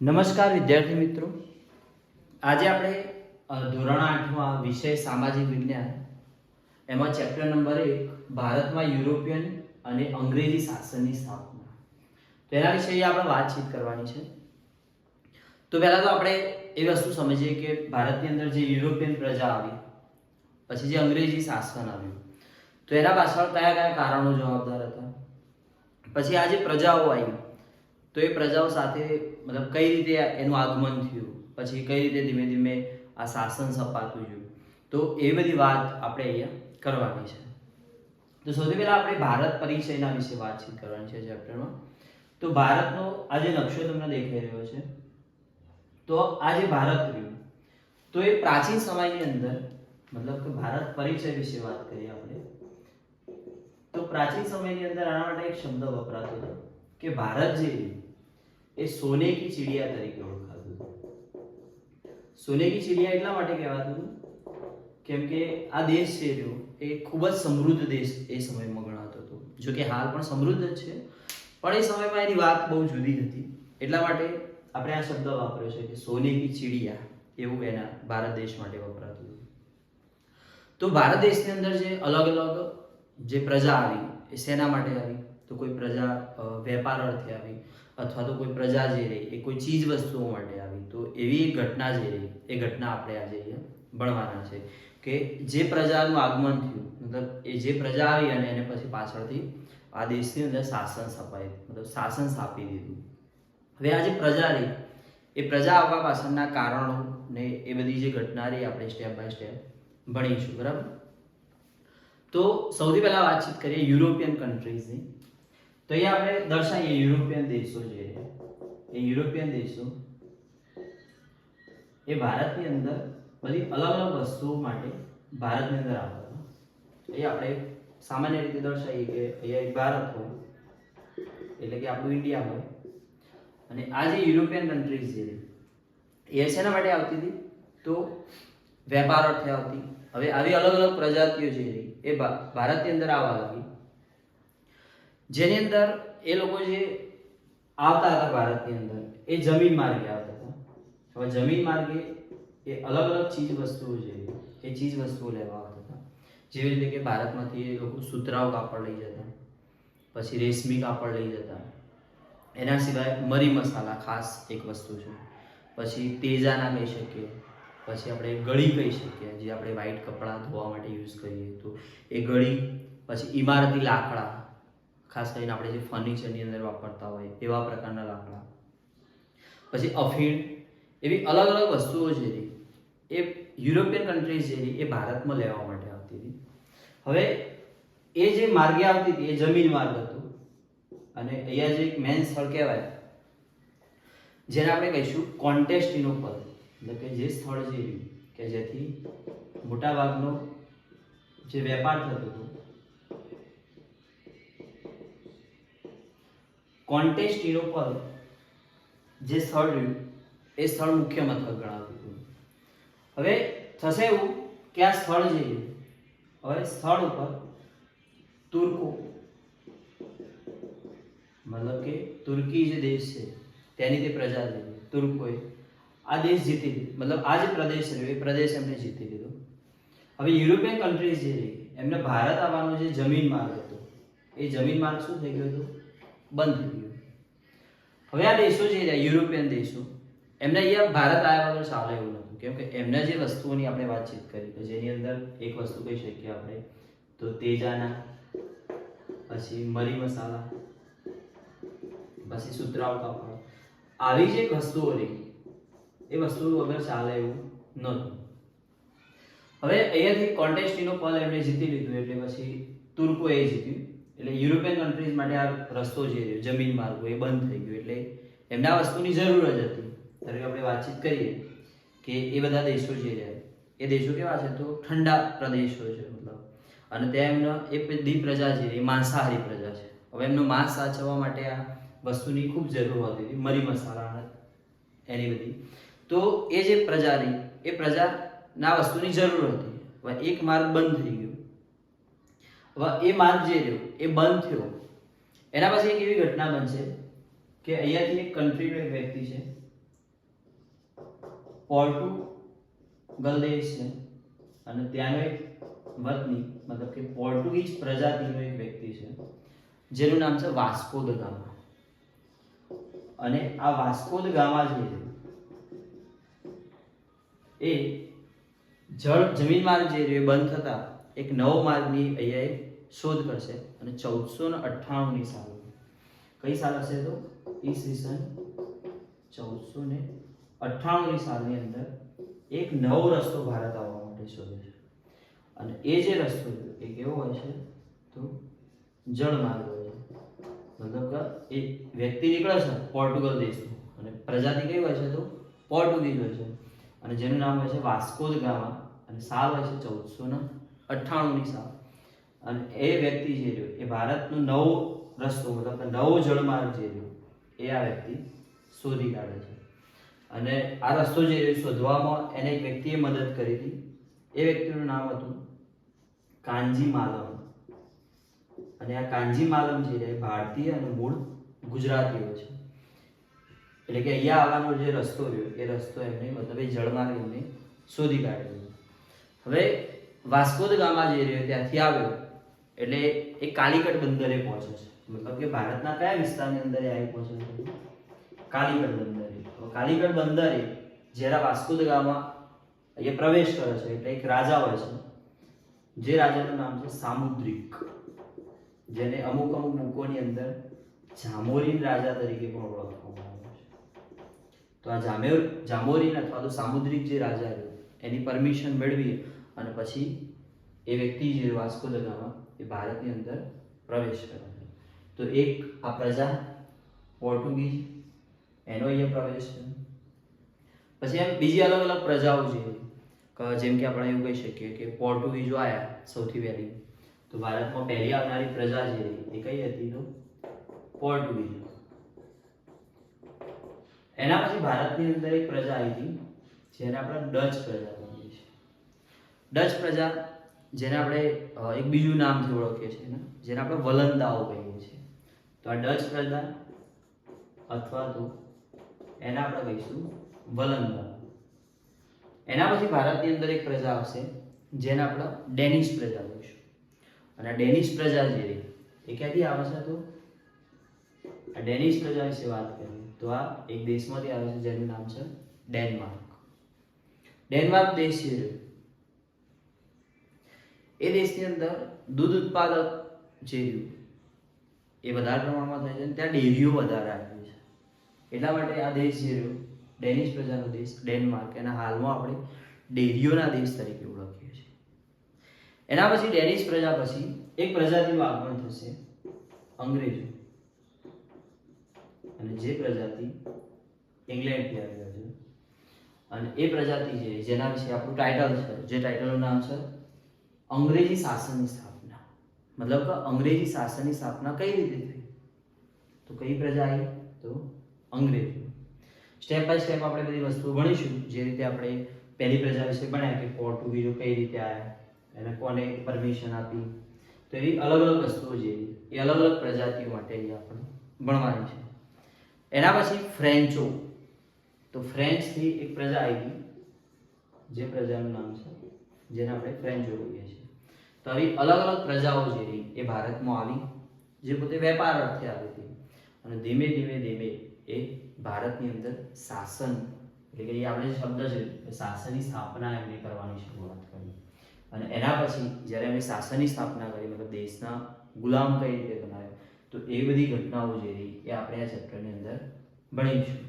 નમસ્કાર વિદ્યાર્થી મિત્રો, આજે આપણે ધોરણ 8માં વિષય સામાજિક વિજ્ઞાન એમાં ચેપ્ટર નંબર 1 ભારતમાં યુરોપિયન અને અંગ્રેજી શાસનની સ્થાપના તેના વિશે આપણે વાતચીત કરવાની છે. તો પહેલા તો આપણે એ વસ્તુ સમજીએ કે ભારતની અંદર જે યુરોપિયન પ્રજા આવી પછી જે અંગ્રેજી શાસન આવ્યું તો એના પાછળ કયા કયા કારણો જવાબદાર હતા, પછી આ જે પ્રજાઓ આવી તો એ પ્રજાઓ સાથે મતલબ કઈ રીતે એનું આગમન થયું, પછી કઈ રીતે ધીમે ધીમે આ શાસન સપાતું ગયું, તો એ બધી વાત આપણે અહીંયા કરવાની છે. તો સૌથી પહેલા આપણે ભારત પરિચયના વિશે વાતચીત કરવાની છે ચેપ્ટરમાં. તો ભારતનો આ જે નકશો તમને દેખાઈ રહ્યો છે, તો આ જે ભારત રહ્યું તો એ પ્રાચીન સમયની અંદર મતલબ કે ભારત પરિચય વિશે વાત કરીએ આપણે તો પ્રાચીન સમયની અંદર આના માટે એક શબ્દ વપરાતો હતો કે ભારત જે એ સોને કી ચિડિયા તરીકે ઓળખાતું હતું. સોને કી ચિડિયા એટલા માટે કહેવાતું હતું કેમ કે આ દેશ છે રહ્યો એ ખૂબ જ સમૃદ્ધ દેશ એ સમયમાં ગણાતો હતો. જો કે હાલ પણ સમૃદ્ધ જ છે, પણ એ સમયમાં એની વાત બહુ જુદી હતી, એટલા માટે આપણે આ શબ્દ વાપર્યો છે કે સોને કી ચિડિયા, એવું એના ભારત દેશ માટે વપરાતું હતું. તો ભારત દેશની અંદર જે અલગ અલગ જે પ્રજા આવી એ શેના માટે આવી, તો કોઈ પ્રજા વેપાર અર્થે આવી અથવા તો કોઈ પ્રજા જે રહી એ કોઈ ચીજ વસ્તુઓ માટે આવી. તો એવી એક ઘટના જે રહી એ ઘટના આપણે આજે અહીંયા ભણવાના છે કે જે પ્રજાનું આગમન થયું, મતલબ એ જે પ્રજા આવી અને એને પછી પાછળથી આ દેશની અંદર શાસન સ્થપાય, મતલબ શાસન સ્થાપી દીધું. હવે આ જે પ્રજા રહી એ પ્રજા આવવા પાછળના કારણો ને એ બધી જે ઘટના રહી આપણે સ્ટેપ બાય સ્ટેપ ભણીશું, બરાબર. તો સૌથી પહેલા વાતચીત કરીએ યુરોપિયન કન્ટ્રીઝની. તો અહીંયા આપણે દર્શાવીએ યુરોપિયન દેશો જે એ યુરોપિયન દેશો એ ભારતની અંદર બધી અલગ અલગ વસ્તુઓ માટે ભારતની અંદર આવતા હતા. એ આપણે સામાન્ય રીતે દર્શાવીએ કે અહીંયા એક ભારત હોય એટલે કે આપણું ઇન્ડિયા હોય, અને આ જે યુરોપિયન કન્ટ્રીઝ જે એ શેના માટે આવતી હતી, તો વેપાર અર્થે આવતી. હવે આવી અલગ અલગ પ્રજાતિઓ જે રહી એ ભારતની અંદર આવવા લાગી, જેની અંદર એ લોકો જે આવતા હતા ભારતની અંદર એ જમીન માર્ગે આવતા હતા. હવે જમીન માર્ગે એ અલગ અલગ ચીજ વસ્તુઓ જે એ ચીજ વસ્તુઓ લેવા આવતા હતા. જેવી રીતે કે ભારતમાંથી એ લોકો સુતરાઉ કાપડ લઈ જતા, પછી રેશમી કાપડ લઈ જતા, એના સિવાય મરી મસાલા ખાસ એક વસ્તુ છે, પછી તેજાના કહી શકીએ, પછી આપણે ગળી કહી શકીએ જે આપણે વ્હાઈટ કપડાં ધોવા માટે યુઝ કરીએ તો એ ગળી, પછી ઇમારતી લાકડા ખાસ કરીને આપણે જે ફર્નિચરની અંદર વાપરતા હોય એવા પ્રકારના લાકડા, પછી અફીણ, એવી અલગ અલગ વસ્તુઓ જે રહી એ યુરોપિયન કન્ટ્રીઝ જે રહી એ ભારતમાં લેવા માટે આવતી હતી. હવે એ જે માર્ગે આવતી હતી એ જમીન માર્ગ હતો, અને અહીંયા જે એક મેન સ્થળ કહેવાય જેને આપણે કહીશું કોન્ટેસ્ટિનોપલ, એટલે કે જે સ્થળ જે રહ્યું કે જેથી મોટાભાગનો જે વેપાર થતો હતો, કોન્ટેસ્ટિનોપલ જે સ્થળ રહ્યું એ સ્થળ મુખ્ય મથક ગણાતું હતું. હવે થશે એવું કે આ સ્થળ જે રહ્યું, હવે સ્થળ ઉપર તુર્કો મતલબ કે તુર્કી જે દેશ છે તેની તે પ્રજા છે તુર્કોએ આ દેશ જીતી લીધો, મતલબ આ જે પ્રદેશ રહ્યો એ પ્રદેશ એમને જીતી લીધો. હવે યુરોપિયન કન્ટ્રીઝ જે રહી એમને ભારત આવવાનો જે જમીન માર્ગ હતો એ જમીન માર્ગ શું થઈ ગયો હતો, બંધ થઈ ગયો. હવે આ દેશો જે રહ્યા યુરોપિયન દેશો એમને અહીંયા ભારત આવ્યા વગર ચાલે એવું નહોતું, કેમ કે એમના જે વસ્તુઓની આપણે વાતચીત કરી તો જેની અંદર એક વસ્તુ કહી શકીએ આપણે તો તેજાના, પછી મરી મસાલા, પછી સુતરાઉ કાપડ, આવી જે વસ્તુઓ રહી એ વસ્તુઓ વગર ચાલે એવું નહોતું. હવે અહીંયાથી કોન્ટેસ્ટિનોપલ એમણે જીતી લીધું એટલે પછી તુર્કોએ જીત્યું, એટલે યુરોપિયન કન્ટ્રીઝ માટે આ રસ્તો જે રહ્યો જમીન માર્ગો એ બંધ થઈ ગયો, એટલે એમને આ વસ્તુની જરૂર જ હતી. ત્યારે આપણે વાતચીત કરીએ કે એ બધા દેશો જે રહ્યા એ દેશો કેવા છે, તો ઠંડા પ્રદેશો છે મતલબ, અને ત્યાં એમનો એ બધી પ્રજા છે એ માંસાહારી પ્રજા છે. હવે એમનો માંસ સાચવવા માટે આ વસ્તુની ખૂબ જરૂર હોતી હતી, મરી મસાલા એની બધી. તો એ જે પ્રજા રહી એ પ્રજાના વસ્તુની જરૂર હતી. હવે એક માર્ગ બંધ થઈ ગયો, હવે એ માર્ગ જે રહ્યો એ બંધ થયો, એના પછી એક એવી ઘટના બનશે કે અહીંયાથી એક કન્ટ્રીનો એક વ્યક્તિ છે પોર્ટુગલ દેશ છે અને ત્યાંનો એક વતની મતલબ કે પોર્ટુગીઝ પ્રજાતિનો એક વ્યક્તિ છે જેનું નામ છે વાસ્કો દ ગામા. અને આ વાસ્કો દ ગામા જે છે એ જમીન માર્ગ જે છે બંધ થતા એક નવો માર્ગની અહીંયા એક શોધ કરશે અને 1498 ની સાલ, કઈ સાલ હશે તો ઈસવીસન 1498 ની સાલની અંદર એક નવો રસ્તો ભારત આવવા માટે શોધે છે. અને એ જે રસ્તો એ કેવો હોય છે તો જળમાર્ગ હોય છે. મતલબ કે એ વ્યક્તિ નીકળે છે પોર્ટુગલ દેશનો અને પ્રજાતિ કઈ હોય છે તો પોર્ટુગીઝ હોય છે અને જેનું નામ હોય છે વાસ્કો દ ગામા અને સાલ હોય છે 1498 ની સાલ. અને એ વ્યક્તિ જે રહ્યો એ ભારતનો નવો રસ્તો મતલબ કે નવો જળમાર્ગ જે રહ્યો એ આ વ્યક્તિ શોધી કાઢે છે. અને આ રસ્તો જે રહ્યો શોધવામાં એને એક વ્યક્તિએ મદદ કરી હતી. એ વ્યક્તિનું નામ હતું કાંજી માલમ. અને આ કાંજી માલમ જે છે ભારતીય અને મૂળ ગુજરાતીઓ છે. એટલે કે અહીંયા આવવાનો જે રસ્તો રહ્યો એ રસ્તો એમને મતલબ એ જળમાર્ગ એમને શોધી કાઢ્યો. હવે વાસ્કો દ ગામા જે રહ્યો ત્યાંથી આવ્યો એટલે એ કાલિકટ બંદરે પહોંચે છે. મતલબ કે ભારતના કયા વિસ્તારની અંદર એ આવી પહોંચે છે? કાલિકટ બંદરે. કાલિકટ બંદરે જ્યારે વાસ્કો દ ગામા અહીંયા પ્રવેશ કરે છે એટલે એક રાજા હોય છે જે રાજાનું નામ છે સામુદ્રિક, જેને અમુક બુકોની અંદર જામોરીન રાજા તરીકે પણ ઓળખવામાં આવે છે. તો આ જામોરીન અથવા તો સામુદ્રિક જે રાજા છે એની પરમિશન મેળવી અને પછી એ વ્યક્તિ જે વાસ્કો દ ગામા એ ભારતની અંદર પ્રવેશ કરે છે. તો એક આ પ્રજા પોર્ટુગીઝ એનો અહીંયા પ્રવેશ છે. પછી એમ બીજી અલગ અલગ પ્રજાઓ છે જેમ કે આપણે એવું કહી શકીએ કે પોર્ટુગીઝો આવ્યા સૌથી પહેલી. તો ભારતમાં પહેલી આવનારી પ્રજા જે એ કઈ હતી તો પોર્ટુગીઝો. એના પછી ભારતની અંદર એક પ્રજા આવી હતી જેને આપણે ડચ પ્રજા કહીએ છીએ. ડચ પ્રજા જેને આપણે એક બીજું નામથી ઓળખીએ છીએ જેને આપણે વલંદાઓ કહીએ છીએ. તો આ ડચ પ્રજા અથવા તો એને આપણે કહીશું વલંદા. એના પછી ભારતની અંદર એક પ્રજા આવશે જેને આપણે ડેનિશ પ્રજા કહીશું. અને આ ડેનિશ પ્રજા જે એ ક્યાંથી આવે છે તો આ ડેનિશ પ્રજા વિશે વાત કરીએ તો આ એક દેશમાંથી આવે છે જેનું નામ છે ડેનમાર્ક. ડેનમાર્ક દેશ છે એ દેશની અંદર દૂધ ઉત્પાદક જે એ વધારે પ્રમાણમાં થાય છે અને ત્યાં ડેરીઓ વધારે આવેલી છે. એટલા માટે આ દેશ જે રહ્યો ડેનિશ પ્રજાનો દેશ ડેનમાર્ક એના હાલમાં આપણે ડેરીઓના દેશ તરીકે ઓળખીએ છીએ. એના પછી ડેનિશ પ્રજા પછી એક પ્રજાતિનું આગમન થશે અંગ્રેજો. અને જે પ્રજાતિ ઇંગ્લેન્ડથી આવેલા છે અને એ પ્રજાતિ છે જેના વિશે આપણું ટાઇટલ છે જે ટાઇટલનું નામ છે અંગ્રેજી શાસનની સ્થાપના. મતલબ કે અંગ્રેજી શાસનની સ્થાપના કઈ રીતે થઈ તો કઈ પ્રજા આવી તો અંગ્રેજો. સ્ટેપ બાય સ્ટેપ આપણે બધી વસ્તુઓ ભણીશું. જે રીતે આપણે પહેલી પ્રજા વિશે ભણ્યા કે પોર્ટુગીઝો કઈ રીતે આવ્યા, એને કોને પરમિશન આપી, તો એવી અલગ અલગ વસ્તુઓ જે એ અલગ અલગ પ્રજાતિઓ માટે આપણે ભણવાની છે. એના પછી ફ્રેન્ચો. તો ફ્રેન્ચથી એક પ્રજા આવી જે પ્રજાનું નામ છે જેને આપણે ફ્રેન્ચો કહીએ છીએ. તો આવી અલગ અલગ પ્રજાઓ જે એ ભારતમાં આવી જે પોતે વેપાર અર્થે આવી હતી અને ધીમે ધીમે એ ભારતની અંદર શાસન એટલે કે આપણે જે શબ્દ છે શાસનની સ્થાપના એમણે કરવાની શરૂઆત કરી. અને એના પછી જ્યારે એમણે શાસનની સ્થાપના કરી મતલબ દેશના ગુલામ કઈ રીતે બનાવ્યો તો એ બધી ઘટનાઓ જે રહી એ આપણે આ ચેપ્ટરની અંદર ભણીશું.